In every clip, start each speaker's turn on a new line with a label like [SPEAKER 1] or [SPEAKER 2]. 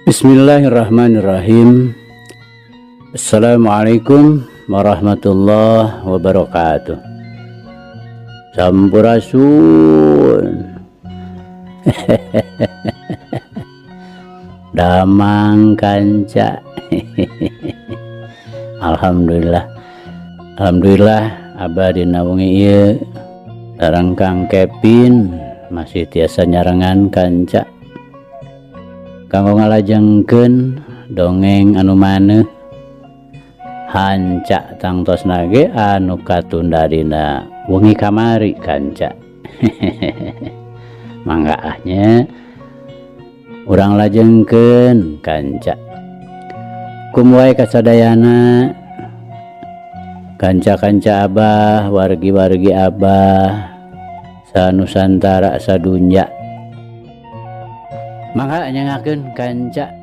[SPEAKER 1] Bismillahirrahmanirrahim. Assalamualaikum warahmatullahi wabarakatuh. Sampurasun. Damang kanca. Alhamdulillah. Alhamdulillah abadi naungi ieu sareng Kang Kevin masih tiasa nyarengan kanca kanggo ngalajengkeun dongeng anu maneh hanca tangtos nage anu katunda dina wengi kamari kanca. Mangga ahnya urang lajengkeun kanca kumwae kasadayana kanca-kanca abah wargi-wargi abah sanusantara sadunya. Mangga nyangakeun kanca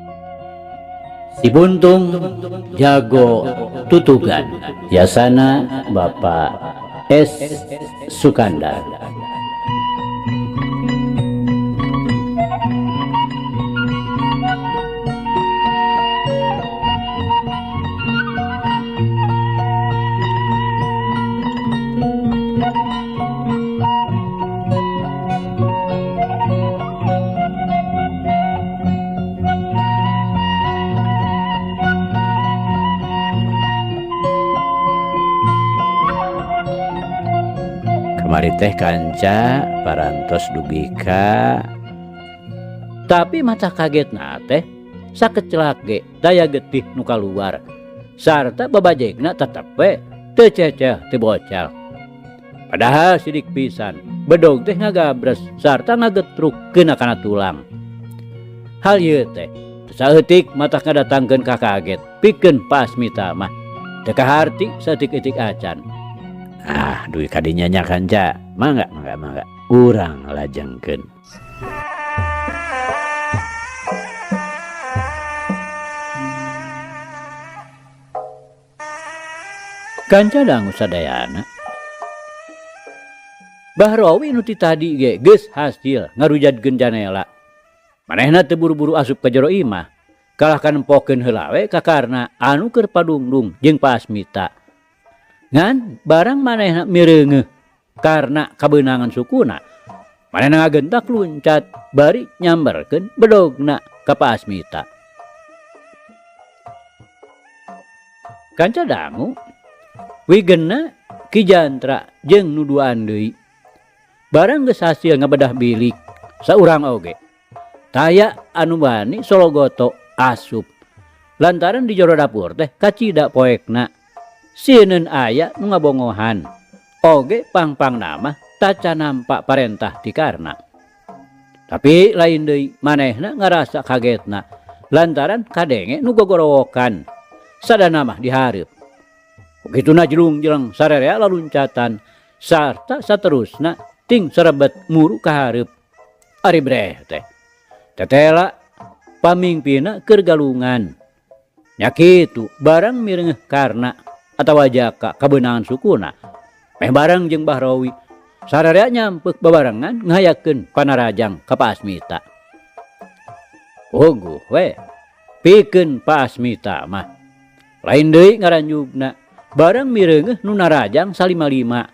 [SPEAKER 1] si Buntung jago tutugan biasana Bapak S. Sukandar. Mari teh kanca parantos dugika tapi mata kaget teh sakecelak ge daya getih nu kaluar sarta babajegna tetep we teu ceceh teu bocal. Padahal sidik pisan bedog teh ngagabres sarta ngagetrukkeun kana tulang. Hal ieu teh saeutik mata ngadatangkeun ka kaget pikeun Pa Asmita mah teu kaharti saeutik-eutik acan. Duit kadinya nya kanca, mangga urang lajengkeun. Kanca dangu sadayana Bahrowi nu ti tadi ge geus hasil ngarujadkeun janela. Manehna teu buru-buru asup ka jero imah, kalahkan empokeun heula we kakarna anu keur padungdung jeung Pa Asmita. Ngan barang manehna mireungeuh karena kabeunangan sukuna manehna ngagentak luncat bari nyamberkeun bedogna ka Pa Asmita. Kanca dangu wigeunna Ki Jantra jeung nu duaan deui barang geus hasil ngabedah bilik saurang oge taya anu bani sologoto asup lantaran di jero dapur teh kacida poekna sieun aya nu ngabongohan oge pang-pang nama taca nampak parentah ti karna. Tapi lain deui manehna ngarasa kagetna lantaran kadenge nu gogorowokan sadana mah dihareup. Begituna jelung-jeleng sarerea laluncatan sarta saterusna ting sarebet muru ka hareup. Ari breh teh tetela pamingpina keur galungan. Nya kitu barang mireungeuh karna atawa jaka kabeunangan sukuna meh bareng jeung Bahrowi sarerea nyampeuk babarengan ngayakeun panarajang ka Pa Asmita. Oguh we pikeun Pa Asmita mah lain deui ngaranjugna bareng mireungeuh nu narajang salima-lima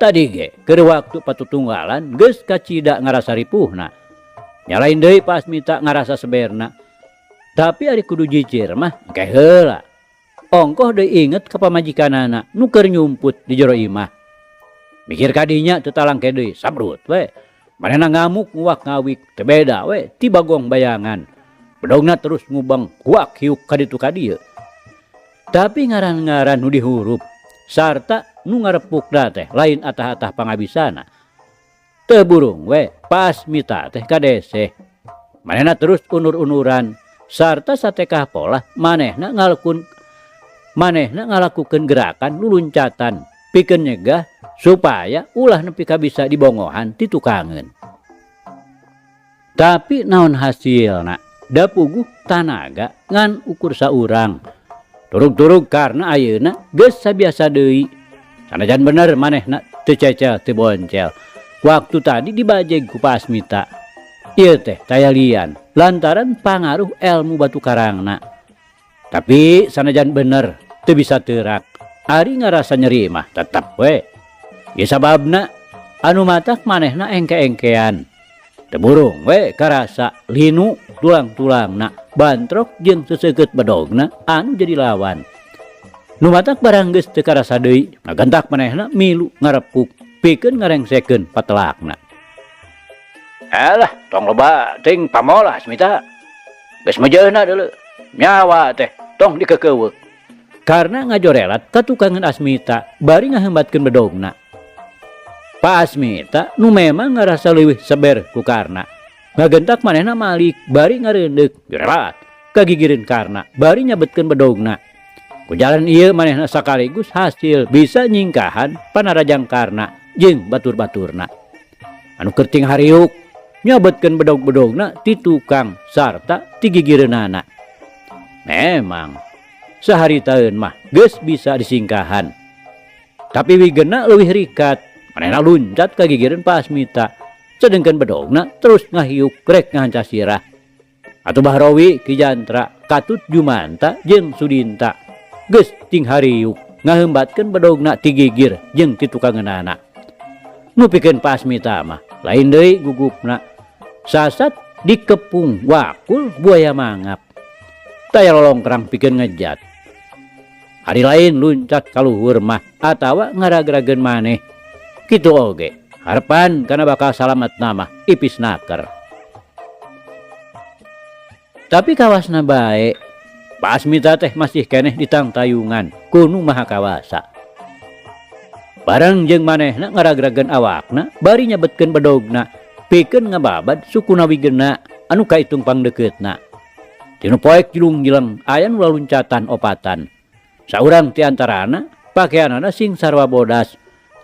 [SPEAKER 1] tadi ge keur waktu patutunggalan geus kacida ngarasa ripuhna nya lain deui Pa Asmita ngarasa seberna tapi ari kudu jicir mah engke heula. Ongkoh deui inget ka pamajikanana nu keur nyumput di jero imah. Mikir kadinya teu talangke deui sabrut we. Manehna ngamuk nguak ngawik teu beda we ti bagong bayangan. Bedogna terus ngubeng kuak hiuk kaditu kadieu. Tapi ngaran-ngaran nu dihurup sarta nu ngarepukna teh lain atah-atah pangabisana. Teu burung we Pa Asmita teh kadese. Manehna terus unur-unuran sarta satekah pola manehna ngalakukeun gerakan luluncatan pikeun nyegah supaya ulah nepi ka bisa dibongohan ti tukangeun. Tapi naon hasilna da puguh tanaga ngan ukur saurang. Turug-turug karena ayeuna geus sabiasa deui. Sanajan bener manehna teu cecel teu boncel. Waktu tadi dibajeg ku Pa Asmita. Ieu teh tayalian lantaran pangaruh ilmu batu karangna. Tapi sanajan bener teu bisa teurak, ari ngarasa nyeri mah tetep we. Ieu sababna anu matak manehna engke-engkean. Teu burung we karasa linu tulang-tulangna, bantrok jeung seseukeut bedogna anu jadi lawan. Nu matak barang geus teu karasa deui, ngagentak manehna milu ngarepuk pikeun ngarengsekeun patelakna. Alah, tong loba ting pamola Asmita. Geus mejeuna deuleu. Nyawa teh tong dikekeuweuk. Karena ngajorelat katukangan Asmita bari ngaheumbatkeun bedogna. Pak Asmita nu memang ngarasa leuwih seber ku Karna. Ngagentak manehna malik bari ngareundeuk jorelat kagigireun Karna bari nyabetkeun bedogna. Ku jalan ieu manehna sakaligus hasil bisa nyingkahan panarajang Karna jeung batur-baturna. Anu kerting hariuk nyabetkeun bedog-bedogna ti tukang sarta ti gigireunana. Memang saharitaeun mah geus bisa disingkahan. Tapi wigeunna leuwih rikat, manehna luncat ka gigireun Pak Asmita. Sedengkeun bedogna terus ngahiuk rek ngahanca sirah. Atuh Bahrowi Ki Jantra, Katut Jumanta jeung Sudinta geus ting hariuk ngaheumbatkeun bedogna ti gigir jeung ti tukangeunana. Nu pikeun Pak Asmita mah lain deui gugupna. Sasat dikepung wakul buaya mangap. Taya lolongkrang pikeun ngejat. Hari lain luncat ka luhur mah atawa ngaragrageun maneh. Kitu oge harepan kana bakal salametna mah ipis naker. Tapi kawasna bae, Pak Asmita teh masih keneh ditangtayungan ku Nu Maha Kawasa. Bareng jeung manehna ngaragrageun awakna bari nyabetkeun bedogna pikeun ngababad sukuna wigeuna anu kaitung pangdekeutna. Tinu poek jilung-jileng aya nu laluncatan opatan. Saurang ti antarana pakeanana sing sarwa bodas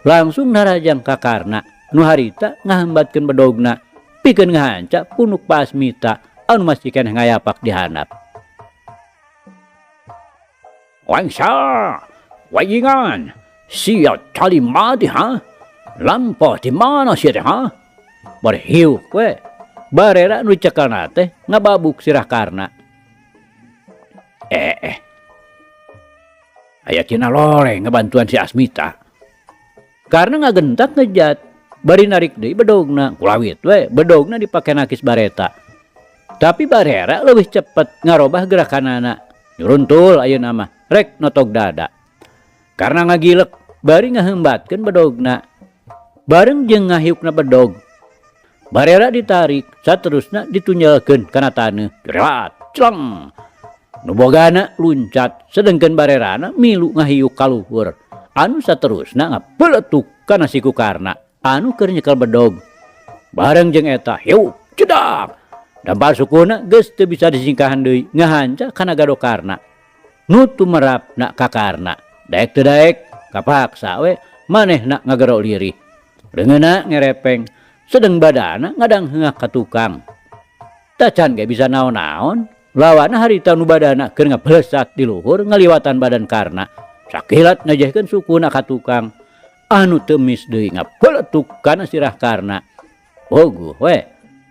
[SPEAKER 1] langsung narajang ka Karna nu harita ngahambatkeun bedogna pikeun ngahanca punuk Pak Asmita anu masih keneh ngayapak di handap. Wangsa, wajingan, sia cali mati ha? Lampah di mana sia teh ha? Berhiuk we, barera nu cekelna teh ngababuk sirah Karna. Aya tina lore ngabantuan si Asmita. Karena ngagentak ngejat, bari narik deui bedogna, kulawit we bedogna dipake nakis bareta. Tapi barera leuwih cepet ngarobah gerakanana. Nyuruntul ayeuna mah rek notog dada. Karena ngagilek bari ngaheumbatkeun bedogna. Bareng jeung ngahiukna bedog, barera ditarik, saterusna ditunjalkeun kana taneuh. Jerat, cleng. Nu bogana luncat, sedengkeun barerana milu ngahiuk ka luhur. Anu saterusna ngapeletuk kana si Karna anu keur nyekel bedog. Bareng jeung eta, hiu, cedak. Dampar sukuna geus teu bisa disingkahan deui ngahanca kana gado Karna. Nu tumerapna ka Karna, daek teu daek kapaksa we manehna ngagero lirih. Leungeunna ngerepeng, sedeng badana ngadang heungah ka tukang. Tacan ge bisa naon-naon, lawana harita nu badana keur ngablesat di luhur ngaliwatan badan Karna. Sakilat ngajehkeun sukuna ka tukang. Anu teu mis deui ngapeletuk kana sirah Karna. Boguh we,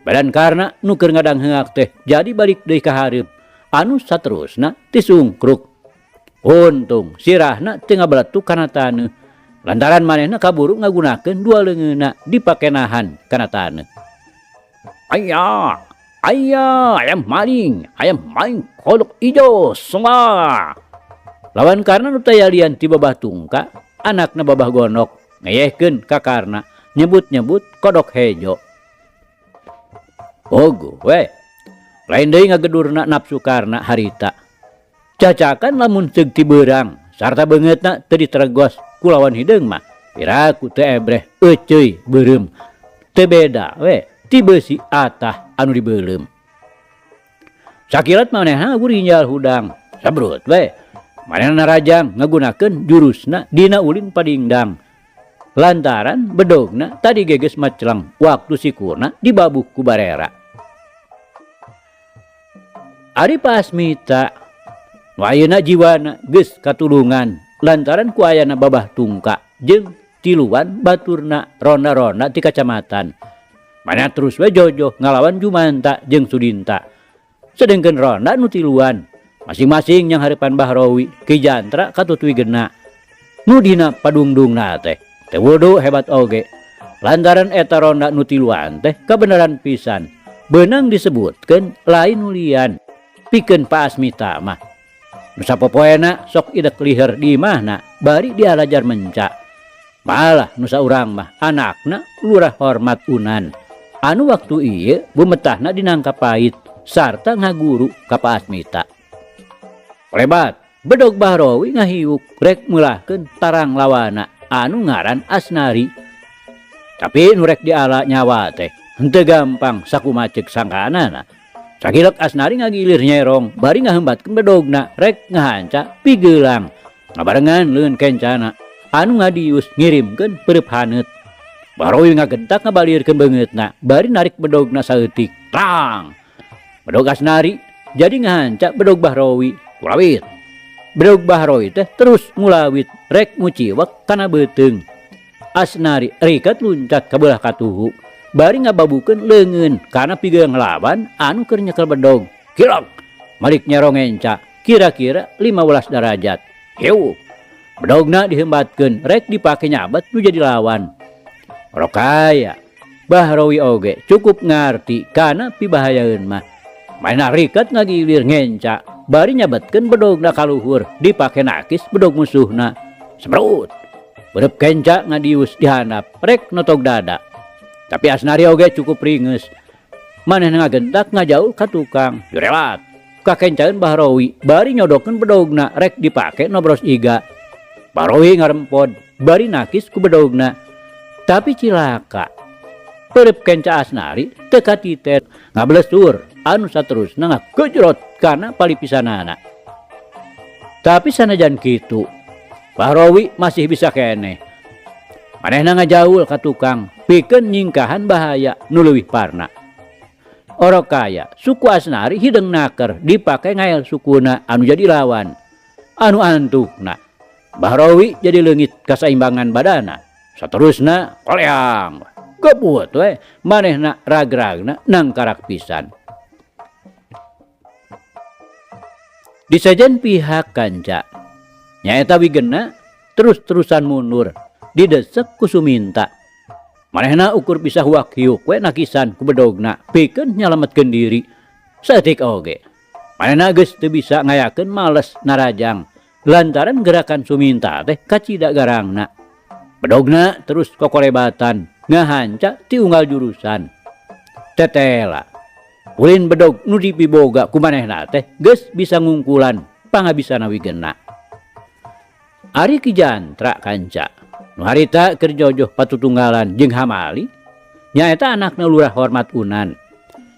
[SPEAKER 1] badan Karna nu keur ngadang heungak teh jadi balik deui ka hareup. Anu saterusna tisungkruk. Untung sirahna teu ngabeletuk kana taneuh. Lantaran manehna kaburu ngagunakeun dua leungeunna dipake nahan kana taneuh. Aya, ayam maling kolok ijo semua. Lawan Karna nu tayalian ti babah tungka, anakna babah gonok ngeyehkeun ka Karna, nyebut-nyebut kodok hejo. Ogo we, lain deui ngagedurna nafsu Karna harita. Cacakan lamun ceug ti beurang sarta beungeutna teu diteregos ku lawan hideung mah piraku teu ebreh euceuy beureum. Teu beda we ti beusi atah anu dibeuleum. Sakilat manehna gurinjal hudang, sabrut we. Manehna narajang ngagunakeun jurusna dina ulin padingdang. Lantaran bedogna tadi geges macleng waktu sikurna dibabuk ku barera. Ari Pak Asmita nu ayeuna jiwana geus katulungan lantaran ku ayana babah tungka jeung tiluan baturna ronda-ronda ti kacamatan. Mana terus we Jojo ngalawan Jumanta jeung Sudinta. Sedengkeun ronda nu tiluan masing-masing yang harapan Bahrawi Ki Jantra katut Wigena. Nu dina padungdungna teh teu hebat oge. Lantaran eta ronda nu tiluan teh kabeneran pisan. Beunang disebutkeun lain nulian pikeun Pa Asmita mah. Nu sapopoena sok idek liher di imahna bari dialajar menca. Malah nu saurang mah anakna Lurah Hormat Unan. Anu waktu ieu bumetahna di Nangkapait sarta ngaguru ka Pa Asmita. Lebat bedog Bahrawi ngahiuk rek meulahkeun tarang lawana anu ngaran Asnari. Tapi nu rek diala nyawa teh henteu gampang sakumaceuk sangkaanana. Sakileuk Asnari ngagilir nyerong bari ngahembatkeun bedogna rek ngahanca pigeulang. Ngabarengan leun kencana anu ngadius ngirimkeun pereup haneut. Bahrawi ngagentak ngabalirkeun beungeutna bari narik bedogna saeutik. Tang. Bedog Asnari jadi ngahanca bedog Bahrawi. Kulawit. Bedog Bahrawi teh terus ngulawit rek nguciwek kana beuteung. Asnari rikat luncat ka beulah katuhu. Bari ngababukeun leungeun kana pigeung lawan anu keur nyekel bedog. Kilok. Malik nyerong enca kira-kira 15 derajat. Heu. Bedogna dihembatkeun rek dipake nyabat nu jadi lawan. Rokaya Bahrawi oge cukup ngarti kana pibahayaeun mah. Maena rikat ngagilir ngenca bari nyabatkeun bedogna kaluhur dipake nakis bedog musuhna. Sembrut. Berep kenca ngadius dihandap rek notog dada. Tapi Asnari oge cukup ringeus. Manehna ngagentak ngajaul ka tukang. Jurelat. Kakencaeun Bahrawi bari nyodokeun bedogna rek dipake nobros iga. Bahrawi ngarempod bari nakis ku bedogna. Tapi cilaka. Perep kenca Asnari teu katitet ngablesur anu saterusna ngagejrot kana palipisanana. Tapi sanajan kitu Bahrawi masih bisa keneh. Manehna ngajaul ka tukang pikeun nyingkahan bahaya nu leuwih parna. Orokaya suku Asnari hideung naker dipake ngael sukuna anu jadi lawan. Anu antukna Bahrawi jadi leungit kasaimbangan badana. Saterusna koleang. Gebuet we manehna ragragna nangkarak pisan. Di sajen pihak kanca nyaeta Wigena terus-terusan mundur didesek ku Suminta. Manehna ukur bisa huak hiuk we nakisan ku bedogna pikeun nyalametkeun diri. Saeutik oge manehna geus teu bisa ngayakeun males narajang lantaran gerakan Suminta teh kacida garangna. Bedogna terus kokolebatan ngahanca ti unggal jurusan. Tetela ulin bedog nu dipiboga ku manehna teh geus bisa ngungkulan pangabisana Wigena. Ari Ki Jantra kanca nu harita keur jojoh patutunggalan jeung hamali nyaeta anakna Lurah Hormat Unan.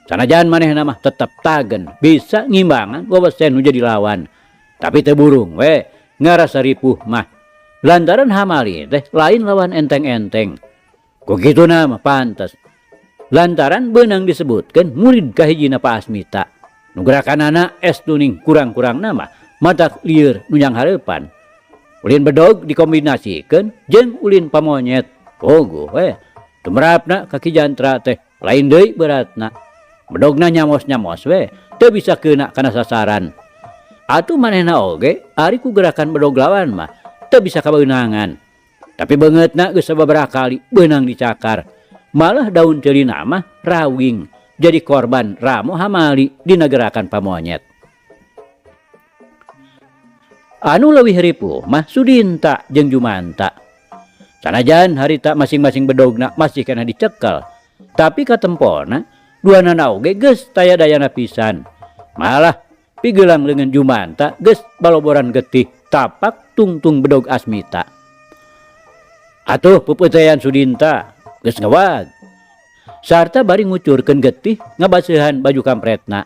[SPEAKER 1] Sanajan manehna mah tetep tagen bisa ngimbangan wewesen nu jadi lawan. Tapi teu burung we ngarasa ripuh mah. Lantaran hamali teh lain lawan enteng-enteng. Ku kituna mah pantes. Lantaran beunang disebutkeun murid kahijina Pa Asmita. Nu gerakanana estuning kurang-kurang nama matak lieur nu nyang hareupan. Ulin bedog dikombinasikeun jeung ulin pamonyet. Pogo we. Tumrapna ka Ki Jantra teh lain deui beratna. Bedogna nyamos-nyamos we teu bisa keuna kana sasaran. Atuh manehna oge ari ku gerakan bedog lawan mah teu bisa kabeunangan. Tapi beungeutna geus sababaraha kali beunang dicakar. Malah daun ceulina mah rawing jadi korban ramo hamali dina gerakan pamonyet. Anu leuwih ripuh mah Sudinta jeung Jumanta. Sanajan harita masing-masing bedogna masih kena dicekel, tapi katempona duanana oge geus taya dayana pisan. Malah pigeulang leungeun Jumanta geus baloboran getih tapak tungtung bedog Asmita. Atuh pupeutean Sudinta geus ngawat. Sarta bari ngucurkeun getih ngabaseuhan baju kampretna.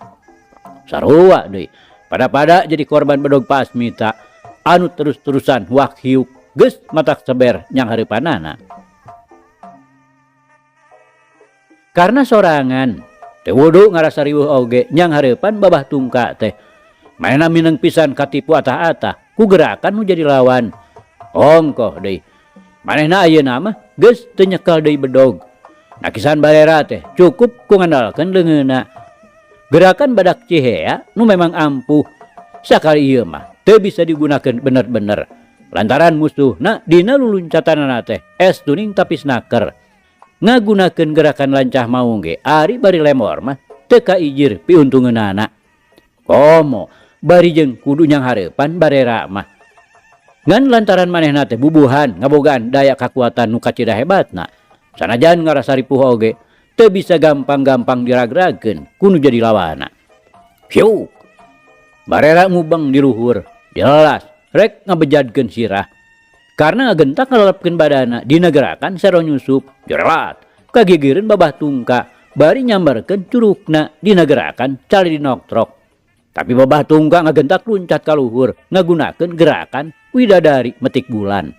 [SPEAKER 1] Sarua deui pada jadi korban bedog Pa Asmita anu terus-terusan huak hiuk geus matak seber nyang hareupanana. Karena sorangan teu wudu ngarasa riweuh oge nyang hareupan babah tungka teh. Manehna mineng pisan katipu atah-atah ku gerakan nu jadi lawan. Ongkoh deui manehna ayeuna mah geus teu nyekel deui bedog. Nakisan barera teh cukup ku ngandalkeun leungeunna. Gerakan badak Cihea nu memang ampuh. Sakali ieu mah teu bisa digunakeun bener-bener. Lantaran musuhna dina luluncatanana teh es tuning tapi snaker. Ngagunakeun gerakan lancah maung ge ari bari lemor mah teu kaijir piuntungeunana. Komo bari jeung kudu nyang hareupan barera mah. Ngan lantaran manehna teh bubuhan ngabogaan daya kakuatan nu kacida hebatna. Sanajan ngarasa ripuh oge teu bisa gampang-gampang diragragkeun kudu jadi lawana. Piu. Barera mubeng di luhur, jelas rek ngabejadkeun sirah. Karena ngagentak ngalelepkeun badana dina gerakan sero nyusup, jerat. Kagigireun babah tungka, bari nyambarkeun curugna dina gerakan cali dinoktrok. Tapi babah tungka ngagentak luncat ka luhur, ngagunakeun gerakan widadari metik bulan.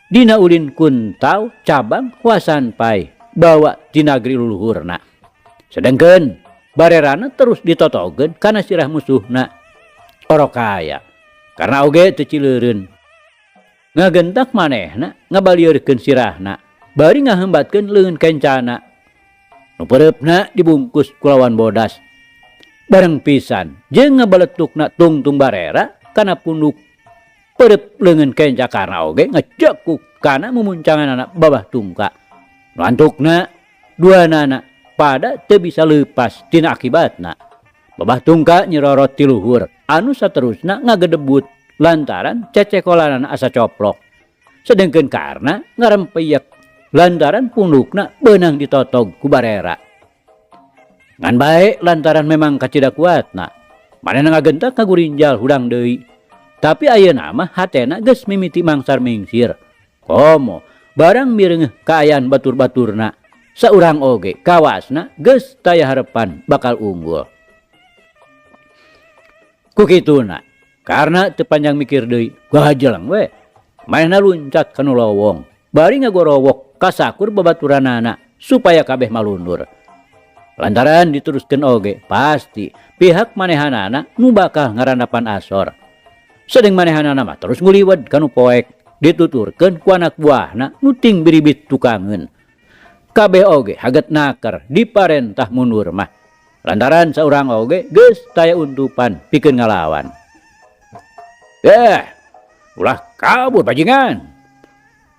[SPEAKER 1] Dina ulin kuntau cabang kuasan pai bawa di nagri luluhurna. Sedengkeun barerana terus ditotogeun kana sirah musuhna. Orokaya karena oge teu cileureun. Ngagentak manehna ngabalieureun sirahna bari ngahembatkeun leungeun kencana. Nu pereupna dibungkus ku lawan bodas. Bareng pisan jeung ngabaletukna tungtung barera kana punduk perep leungeun kenca karena oge ngecekuk kana mumuncanganana babah tungka. Lantukna duanana pada teu bisa leupas tina akibatna. Babah tungka nyerorot ti luhur anu saterusna ngagedebut lantaran cecekolanana asa coplok. Sedengkeun karena ngarempeyek lantaran pundukna beunang ditotog ku barera. Ngan bae lantaran memang kacida kuatna. Manehna ngagentak ngagurinjal hudang deui. Tapi ayeuna mah hatena geus mimiti mangsar mingsir. Komo barang mireungeuh kaayaan batur-baturna. Saurang oge kawasna geus taya harepan bakal unggul. Kukituna karena teu panjang mikir deui, gajelang we. Manehna luncat ka nu lowong, bari ngagorowok ka sakur babaturanana supaya kabeh malundur. Lantaran diteruskeun oge pasti pihak manehanana nu bakal ngarandapan asor. Sedeng manehanana mah terus nguliwed ka nu poek, dituturkeun ku anak buahna nu ting biribit tukangeun. Kabeh oge haget naker diparentah mundur mah. Lantaran saurang oge geus taya untupan pikeun ngalawan. Ulah kabur bajingan.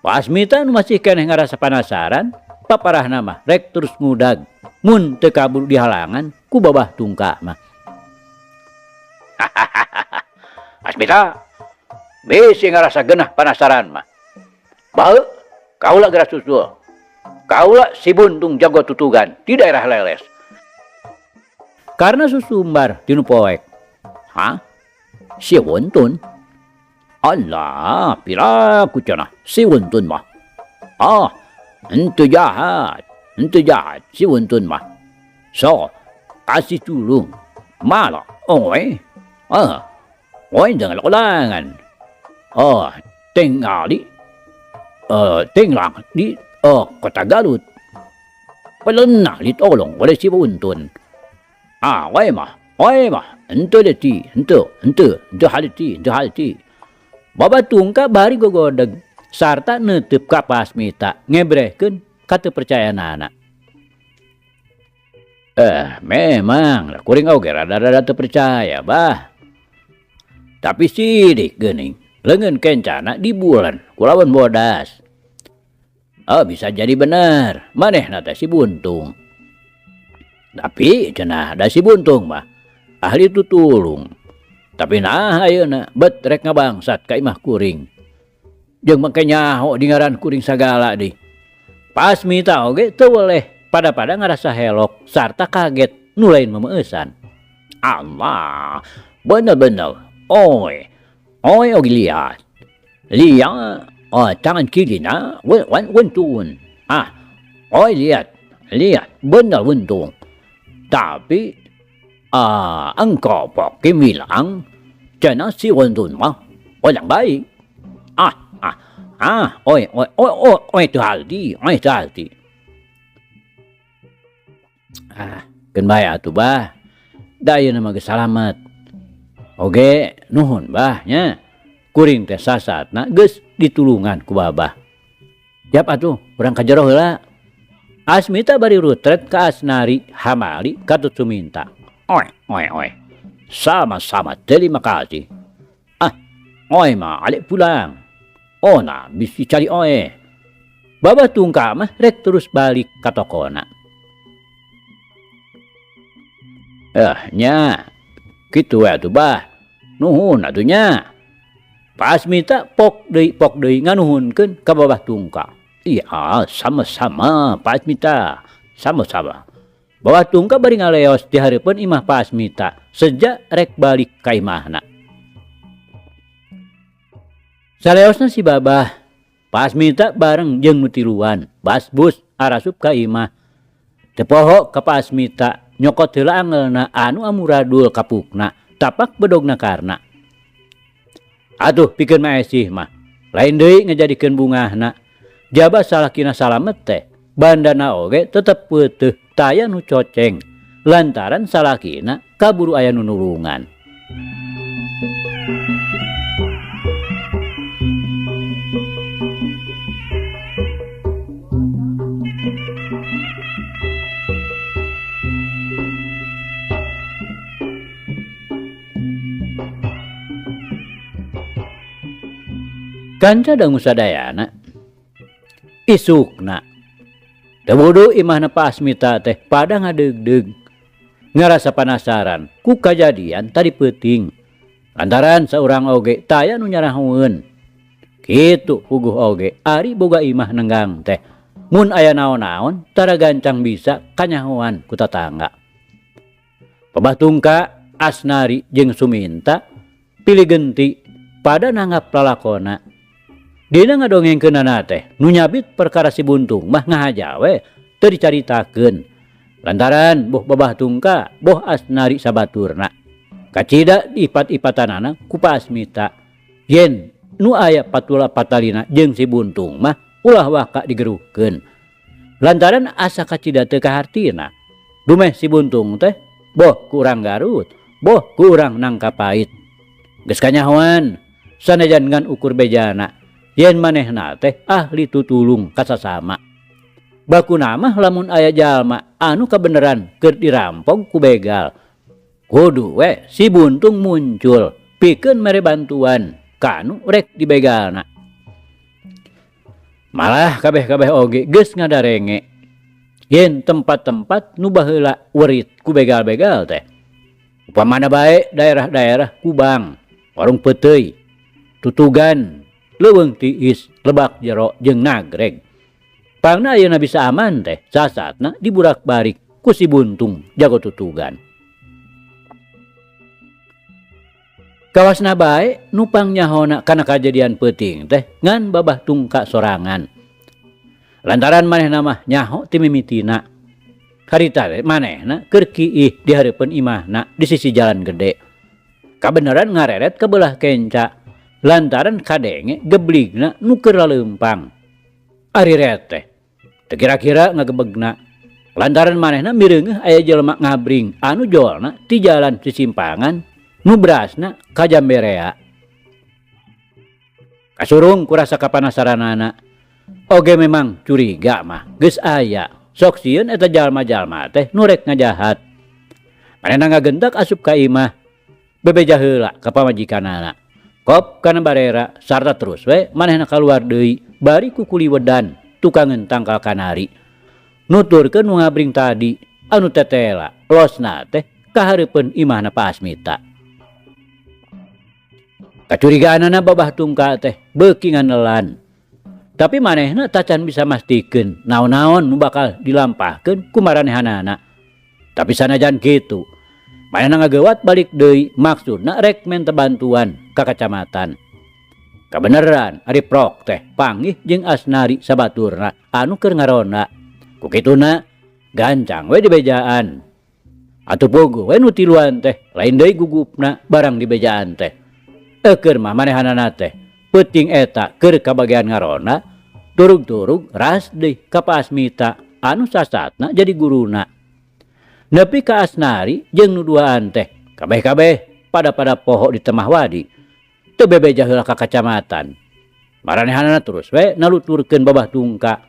[SPEAKER 1] Pasmita nu masih keneh ngarasa panasaran, paparahna mah rek terus ngudag. Mun teu kabur di halangan ku babah tungka mah. Asmita, bisi ngarasa genah panasaran mah. Bae, kaula gerak susul. Kaula si buntung jago tutugan di daerah leles. Karena susumbar di nu poek. Hah? Si wuntun? Allah, pila ku cenah si wuntun mah. Ente jahat si wuntun mah. So, kasih tulung. Malah, oy jangan kulangan. Tinggal di kota Garut. Pelenah ditolong oleh si wuntun. Oy mah, ente haliti. Baba tungka bari gogodeg sarta neuteub ka Pasmita ngebrehkeun ka teu percayaanana. Memang kuring oge rada-rada teu percaya bah. Tapi sidik geuning leungeun kencana di bulan ku lawan bodas. Bisa jadi bener manehna teh si buntung. Tapi cenah da si buntung mah ahli tutulung. Tapi nah ayeuna bet rek ngabangsat ka imah kuring. Jeung make nyaho di ngaran kuring sagala deui. Pasmita oge teu weleh pada-pada ngarasa helok sarta kaget nu lain memeusan. Allah, bener-bener. Oy oge lihat. Tangan kirina wuntun. Oy lihat, bener wuntung. Tapi engkau pakai bilang cenah si wuntun mah orang baik. Itu haldi. Keun bae atuh bah. Da ayeuna mah geus salamet. Oge nuhun bah nya. Kuring teh sasatna geus ditulungan ku babah. Tiap atuh urang ka jero heula. Asmita bari rutret ka Asnari hamali katut suminta. Oi. Sama-sama, terima kasih. Oi mah alik pulang. Ona bisi cari oe. Babah tungka mah rek terus balik ka tokona. Nya, gitu ya tuh bah. Nuhun atunya. Pak Asmita pok deui nganuhunkeun ka babah tungka. Iya, sama-sama Pak Asmita. Sama-sama. Babah tungka bari ngaleos di hareupeun imah Pak Asmita sejak rek balik ka imahna. Saleosna si babah, Pak Asmita bareng jeung nu tiluan, basbus arasup ka imah. Teu poho ka Pak Asmita nyokot heula angelna anu amuradul kapukna, tapak bedogna karna. Atuh pikeun maesih mah, lain deui ngajadikeun bungahna. Jaba salakina salamet teh, bandana oge tetep peuteuh taya nu coceng, lantaran salakina kaburu aya nu nulungan. Kanca dangu sadayana isukna teu imahna Pak Asmita teh pada ngadeug-deug ngarasa panasaran ku kajadian tadi peuting lantaran saurang oge taya nu nyarahueun kitu puguh oge ari boga imah nenggang teh mun aya naon-naon tara gancang bisa kanyahoan ku tatangga. Babah tungka Asnari jeung Suminta pilih genti pada nanggap lalakona. Dina ngadongengkeunana teh nu nyabit perkara si buntung mah ngahaja we teu dicaritakeun lantaran boh babah tungka boh Asnari sabaturna kacida ipat-ipatanana ku Pak Asmita yen nu aya patula patalina jeung si buntung mah ulah waka digerukeun lantaran asa kacida teu kahartina dumeh si buntung teh boh ku urang Garut boh ku urang Nangka Pait geus kanyahoan sanajan ngan ukur bejana yen manehna teh ahli tutulung kasasama. Bakuna mah lamun aya jalma anu kabeneran keur dirampok ku begal. Kudu we si buntung muncul pikeun mere bantuan kanu rek dibegalna. Malah kabeh-kabeh oge geus ngadarenge. Yen tempat-tempat nu baheula werit ku begal-begal teh. Upamana bae daerah-daerah Kubang, Warung Peuteuy, Tutugan, Leuweung Tiis, Lebak Jero jeung Nagreg. Pangna ayeuna bisa aman teh sasatna diburak-barik ku si buntung jago tutugan. Kawasna bae nupang nyahona kana kajadian peuting teh ngan babah tungka sorangan. Lantaran manehna mah nyaho ti mimitina. Harita teh manehna keur kiih di hareupeun imahna di sisi jalan gede. Kabeneran ngareret ke belah kenca. Lantaran kadenge gebligna nu keur laleumpang. Ari reteh teu kira-kira ngagebegna lantaran manehna mireungeuh aya jelema ngabring anu jolna ti jalan sisimpangan nu berasna ka Jamberea. Kasurung ku rasa kapanasaranana oge memang curiga mah geus aya sok sieun eta jalma-jalma teh nu rek ngajahat. Manehna ngagentak asup ka imah bebeja heula ka pamajikanana. Kop kana barera sarta terus we manehna kaluar deui bari ku kuliwedan tukangeun tangkal kanari. Nuturkeun nu ngabring tadi anu tetela losna teh ka hareupeun imahna Pak Asmita. Kacurigaanana babah tungka teh beuki nganelan. Tapi manehna tacan bisa mastikeun naon-naon nu bakal dilampahkeun ku maranehanana. Tapi sanajan kitu manehna ngageuwat balik deui maksudna rek minta bantuan ka kacamatan. Kabeneran ari prok teh panggih jeung Asnari sabaturna anu keur ngaronda. Ku kituna gancang we dibejaan. Atuh puguh we nu tiluan teh lain deui gugupna barang dibejaan teh. Keur mah manehanana teh peuting eta keur kabagean ngaronda turug-turug ras deui ka Pak Asmita anu sasatna jadi guruna. Nepi ka Asnari jeung nu duaan teh kabeh-kabeh pada poho di temah wadi teu bebeja heula ka kacamatan. Maranehanana terus we naluturkeun babah tungka.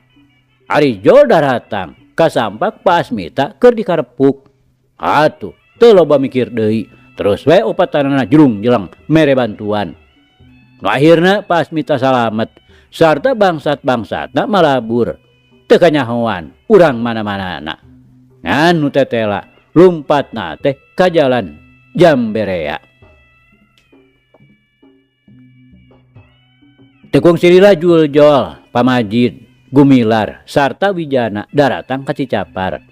[SPEAKER 1] Ari jol daratang kasampak Pak Asmita keur dikarepuk. Atuh teu loba mikir deui, terus we opatanana jrung jelang mere bantuan. Nu akhirna Pak Asmita salamet sarta bangsat-bangsatna malabur teu kanyahoan urang mana-manana. Nganu tetela lumpatna teh ka jalan Jamberea. Tekung silila Juljol, Pamajid, Gumilar, sarta Wijana daratang ka Cicapar.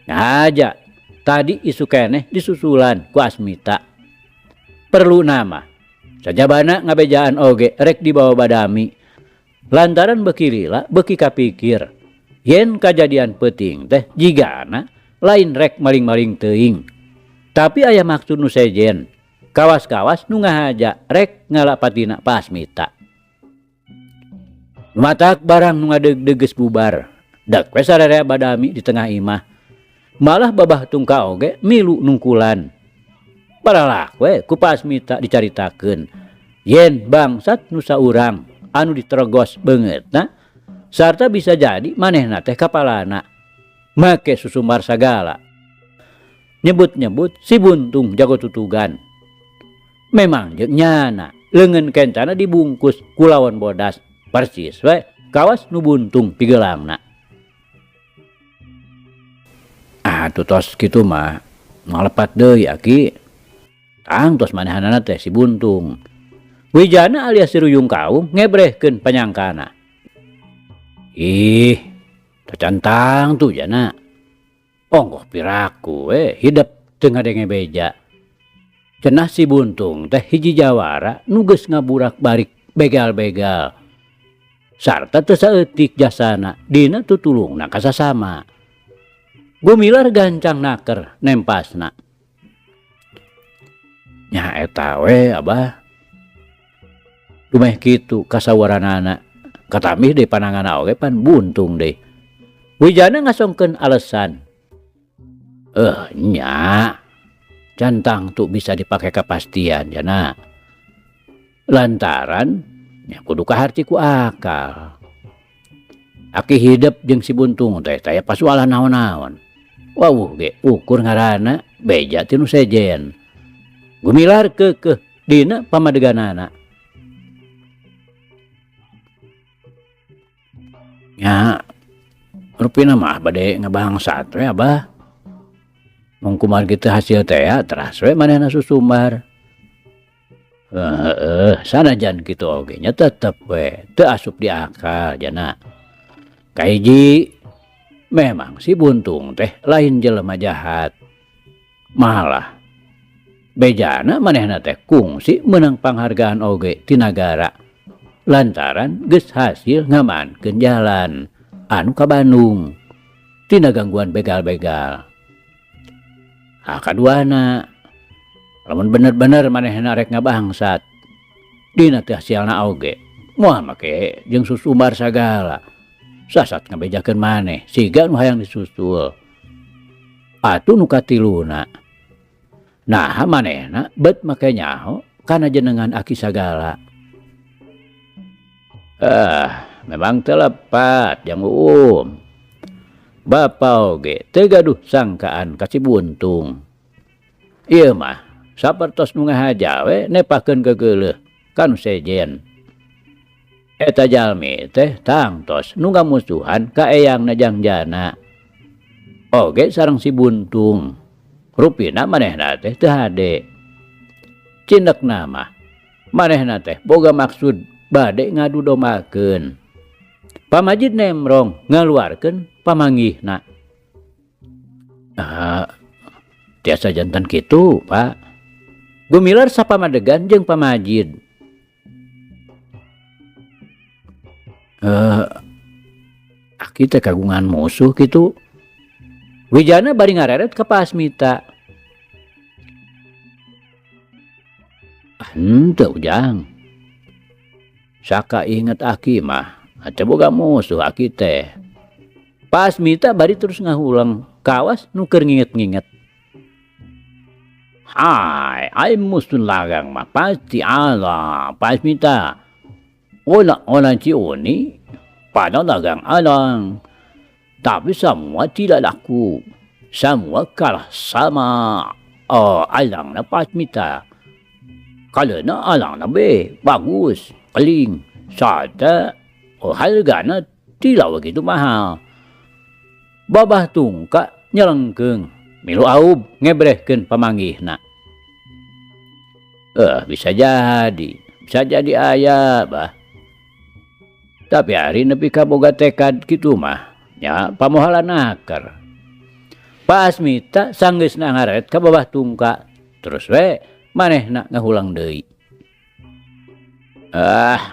[SPEAKER 1] Ngaja tadi isu keneh disusulan ku Asmita. Perlu nama sajabana ngabejaan oge rek dibawa badami. Lantaran beki lila beki kapikir yen kajadian penting teh jigana lain rek maling-maling teuing. Tapi aya maksud nu sejen. Kawas-kawas nu ngahaja rek ngalapatina Pak Asmita. Matak barang nu ngadeg-deges bubar. Dak we sararea badami di tengah imah. Malah babah tungka oge milu nungkulan. Paralah we ku Pak Asmita dicaritakeun yen bangsat nu saurang anu diterogos beungeutna sarta bisa jadi manehna teh kapalana make susumbar sagala. Nyebut-nyebut si Buntung jago tutugan. Memang jeung nyana leungeun kencana dibungkus ku lawan bodas persis we kawas nu Buntung pigeulangna. Tos kitu mah ngalepat deui aki. Tang tos manehanana teh si Buntung. Wijana alias si Ruyung Kaung ngebrehkeun panyangkana. Ih, tacantang tuh jana. Onggoh piraku hidep teu ngadenge beja. Cenah si Buntung teh hiji jawara nu geus ngaburak-barik begal-begal. Sarta teu saeutik jasana dina tutulungna ka sasama. Gumilar gancang naker nempasna. Nya eta we Abah. Dumeh kitu kasawaranana. Katamih deui pananganna oge pan Buntung deui. Wijana ngasongkeun alesan. Nya. Cantang tu bisa dipake kapastian jana. Lantaran nya kudu kaharti ku akal. Aki hidup jeung si Buntung teh taya pasualan naon-naon. Wawuh ge ukur ngaranna beja tinu sejen. Gumilar keukeuh dina pamadeganana. Nya rupina mah bade ngabangsat we Abah. Mung kumaha kitu hasil teh teras we manehna susumbar. Sanajan kitu oge nya tetep we teu asup di akal jana. Kahiji memang si Buntung teh lain jelema jahat. Malah bejana manehna teh kungsi menang panghargaan oge ti nagara. Lantaran geus hasil ngamankeun jalan anu ka Bandung tina gangguan begal-begal. Kaduana lamun bener-bener manehna rek ngabangsat dina teh hasilna oge moal make jeung susumbar sagala. Sasat ngabejakeun maneh siga nu hayang disusul. Atuh nu katiluna. Nah manehna bet make nyaho kana jenengan aki sagala. Memang telepat jang Bapa oge teu gaduh sangkaan ka si Buntung. Ieu mah sapertos nu ngahaja we nepakeun kegeuleuh kanu sejen. Eta jalmi teh tangtos nu ngamusuhan ka eyangna Jangjana. Oge sareng si Buntung. Rupina manehna teh teu hade. Cindekna mah manehna teh boga maksud bade ngadu domakeun. Pamajid nemrong ngaluarkeun pamanggihna. Tiasa jantan kitu, Pak. Gumilar sapamadegan jeung Pamajid. Aki teh kagungan musuh gitu. Wijana bari ngareret ka Pak Asmita. Henteu ujang. Saka inget aki mah, ate boga musuh aki teh. Pak Asmita bari terus ngahulang kawas nu keur nginget-nginget. Hai, ai musuh lagang mah pasti ada Pak Asmita. Ona ci oni pada dagang alang. Tapi semua tidak laku. Semua kalah sama alangna Pasmita. Kalena alangna bagus, keling, sada, hargana tidak begitu mahal. Babah Tungka nyelengkeung, milu aub ngebrehkeun pamanggihna. Bisa jadi aya bah. Tapi hari nepi ka boga tekad kitu mah, nya pamohalan akar. Pasmita sanggeusna ngaret ka Babah Tungka, terus we manehna ngahulang deui.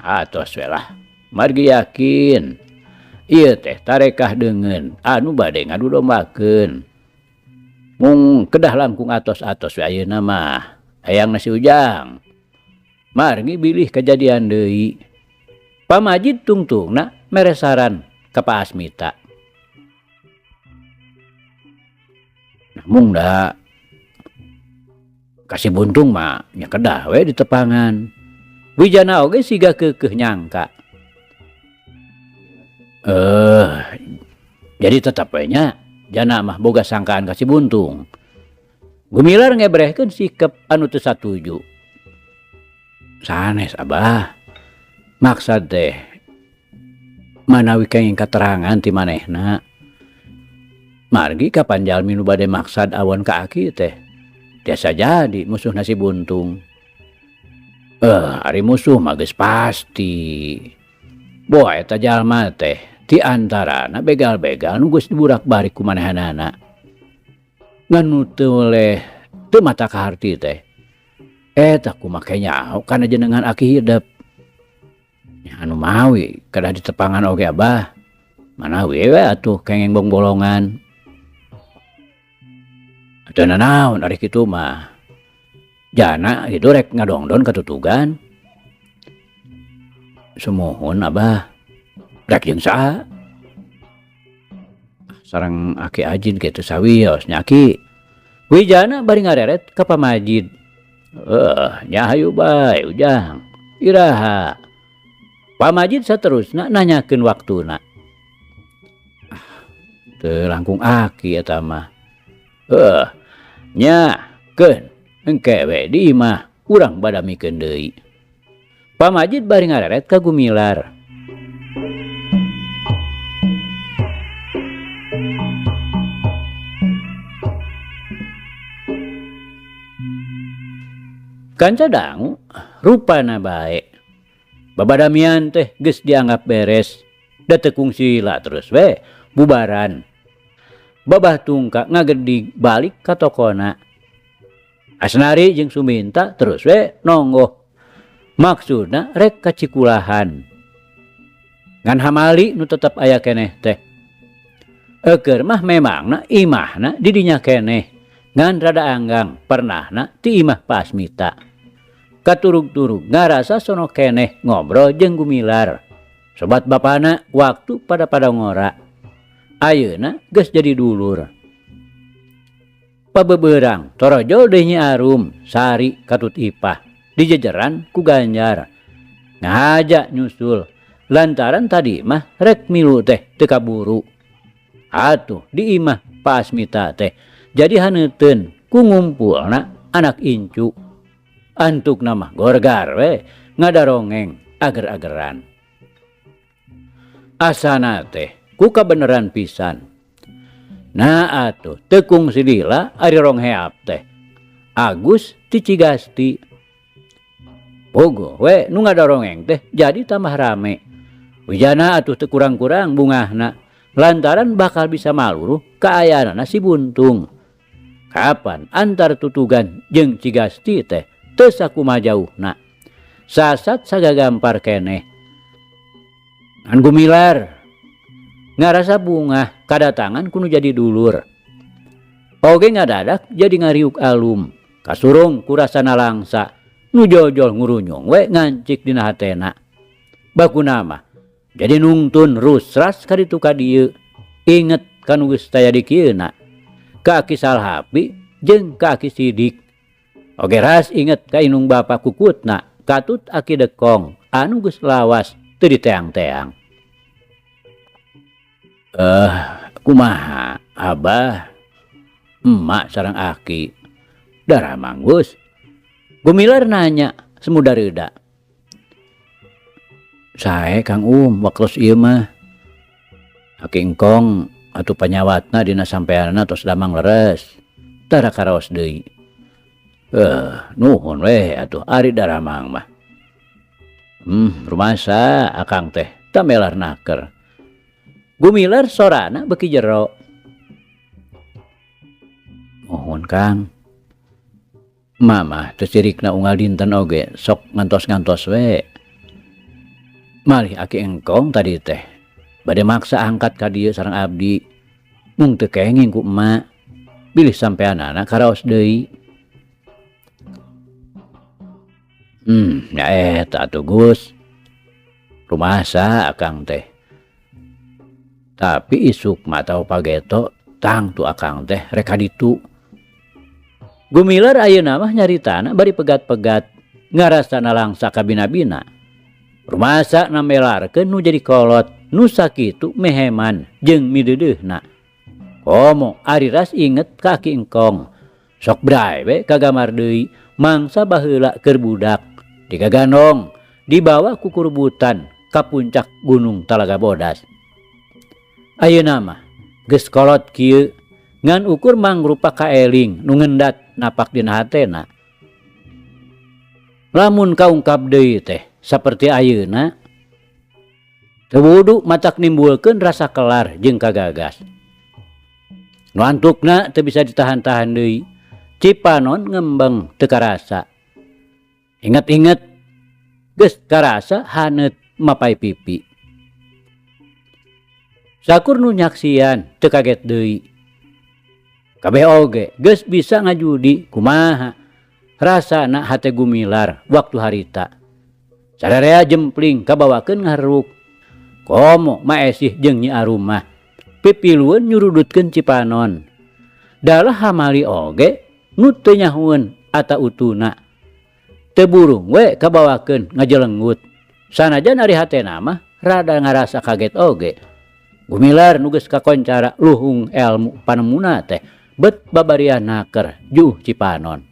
[SPEAKER 1] Atos we lah, margi yakin. Ieu teh tarekah deungeun anu bade ngadu dombakeun. Mung kedah langkung atos-atos we ayeuna mah, hayang nasi ujang. Margi bilih kejadian deui. Pamajid tungtungna mere saran ka Pasmita. Mung da kasih buntung mah nya kedah we di tepangan. Wijana oge siga keukeuh nyangka. Jadi tetap we nya jana mah boga sangkaan kasih buntung. Gumilar ngebrehkeun sikep anu teu satuju. Sanes Abah. Maksad teh manawi kenging katerangan ti manehna. Margi kapan jalmi nu bade maksad awan ka aki teh tiasa jadi musuh nasi buntung. Ari musuh mah geus pasti. Boa eta jalma teh ti antarana begal-begal nu geus diburak-barik ku manehanana. Nganu teu oleh teu mata kaharti teh. Eta kumaha nyaho kana jenengan aki hidup. Anu mawi kedah di tepangan oge Abah. Manawi we atuh kenging bolongan. Teu nanaon ari kitu mah. Jana kitu rek ngadongdon katutugan. Sumohon Abah. Rek jeung saha? Sareng aki Ajin kitu sawios nya Aki. Wijana bari ngareret ka Pamajid. Nya hayu bae Ujang. Iraha. Pamajid saterusna nanyakeun waktuna. Teu langkung aki eta mah. Nya keun engke we di imah urang badamikeun deui. Pamajid bari ngareret ka Gumilar. Kanca dangu rupana bae. Babadamian teh geus dianggap beres. Da teu kungsila terus we bubaran. Babah Tungka ngagedi balik ka tokona. Asnari jeung Suminta terus we nonggoh. Maksudna rek ka Cikulahan. Ngan hamali nu tetep aya keneh teh. Keur mah memangna imahna di dinya keneh. Ngan rada anggang pernahna ti imah Pasmita. Katurug-turug ngarasa sono keneh ngobrol jeung Gumilar. Sobat bapana waktu pada ngora. Ayeuna geus jadi dulur. Pabebeurang torojol deui Nyi Arum sari katut ipah dijejeran ku Ganjar. Ngajak nyusul lantaran tadi mah rek milu teh teu kaburu. Atuh di imah Pasmita teh jadi haneuteun ku ngumpulna anak incu. Antuk nama gorgar we ngadarongeng ager-ageran. Asana teh ku kabeneran pisan. Nah atuh tekung silila ari rong heap teh. Agus ti Cigasti. Bogo we nu ngadarongeng teh jadi tambah rame. Wijana atuh teu kurang-kurang bungahna lantaran bakal bisa maluruh kaayaanana si Buntung. Kapan antar tutugan jeung Cigasti teh teu sakumaha jauhna. Sasat sagagampar keneh. Ngan Gumilar ngarasa bungah kadatangan kudu jadi dulur. Oge ngadadak jadi ngariuk alum. Kasurung kurasana langsa. Nu jojol ngurunyung we ngancik dina hatena. Bakuna mah jadi nungtun rusras kaditu ka dieu. Inget kanu geus taya di kieuna. Ka Aki Salhapi jeung ka Aki Sidik. Oge ras inget ka inung bapa kukutna katut Aki Dekong anu geus lawas teu diteang-teang. Kumaha abah emak sareng aki darah manggus. Gumilar nanya semudah reda. Sae Kang waktos ieu mah aki engkong atuh panyawatna dina sampeanna tos damang leres tara karaos deui. Nuhun weh atuh ari daramang mah. Rumasa akang teh tamelar naker. Gumilar sorana beki jero. Mohon Kang. Mama teu sirikna unggal dinten oge sok ngantos-ngantos we. Malih aki engkong tadi teh bade maksa angkat ka dieu sareng abdi. Mung teu kenging ku emak. Bilih sampeanana karaos deui. Ya eta atuh Gus. Rumasa akang teh. Tapi isuk matau pageto tang tu akang teh rek ditu. Gumilar ayeuna mah nyaritana bari pegat-pegat ngarasana langsa ka bina-bina. Rumasa namelarkeun nu jadi kolot nu sakitu meheman jeung mideudeuhna. Komo ari ras inget ka aki engkong. Sok brae we kagamar deui mangsa baheula keur budak digagandong dibawa ku kurubutan ka puncak Gunung Talaga Bodas. Ayeuna mah geus kolot kieu ngan ukur mangrupa kaeling nu ngendat napak dina hatena. Lamun kaungkap deui teh saperti ayeuna teu wudu matak nimbulkeun rasa kelar jeung kagagas. Nu antukna teu bisa ditahan-tahan deui. Cipanon ngembeng teu karasa. Inget-inget geus karasa haneut mapai pipi. Sakur nu nyaksian teu kaget deui. Kabeh oge geus bisa ngajudi kumaha rasana hate Gumilar waktu harita. Sadarea jempling kabawakeun ngaruk. Komo Maesih jeung Nyi Arumah pipilueun nyurudutkeun Cipanon. Dalah hamali oge nu teu nyahueun ata utuna. Teu burung we kabawakeun ngajelenggut. Sanajan ari hatena mah rada ngarasa kaget oge. Gumilar nu geus kakoncara luhung elmu panemuna teh bet babarian naker juh Cipanon.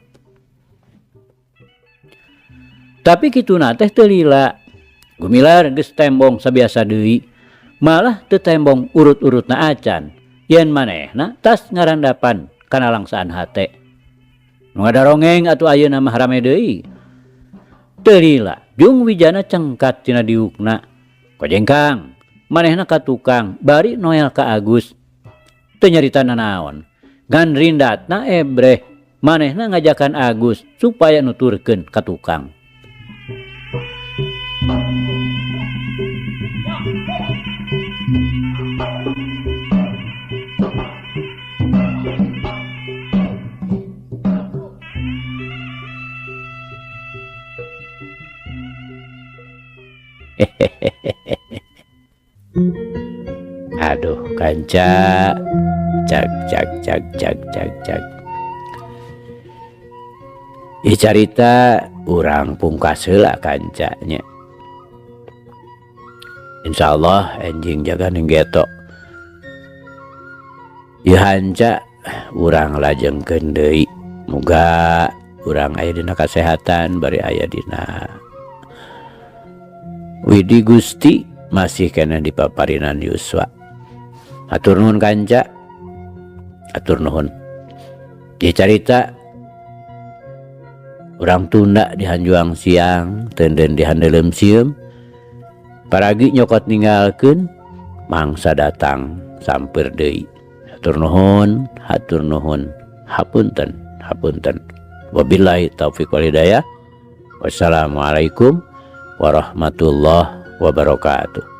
[SPEAKER 1] Tapi kituna teh teu lila. Gumilar geus tembong sabiasa deui, malah teu tembong urut-urutna acan. Yen manehna tas ngarandapan kana langsaan hate. Nu ngadarongeng atuh ayeuna mah rame deui. Teu lila jung wijana cengkat tina diukna. Kojeng Kang, manehna ka tukang bari noel ka Agus. Teu nyarita nanaon. Ngan rindatna ebreh manehna ngajakan Agus supaya nuturkeun ka tukang. Aduh kanca cak. Carita urang pungkas heula kancanya. Insyaallah enjing jaga ninggeto. Ieu hanca urang lajengkeun deui. Muga urang aya dina kasehatan bari aya dina Widi Gusti masih kena dipaparinan yuswa. Atur nuhun kanca. Atur nuhun. Ieu carita urang tunda di hanjuang siang tenden di handelem sieum. Paragi nyokot ninggalkeun mangsa datang samper deui. Hatur nuhun, hatur nuhun. Hapunten, hapunten. Wabillahi taufiq wal hidayah. Wassalamualaikum warahmatullahi wabarakatuh.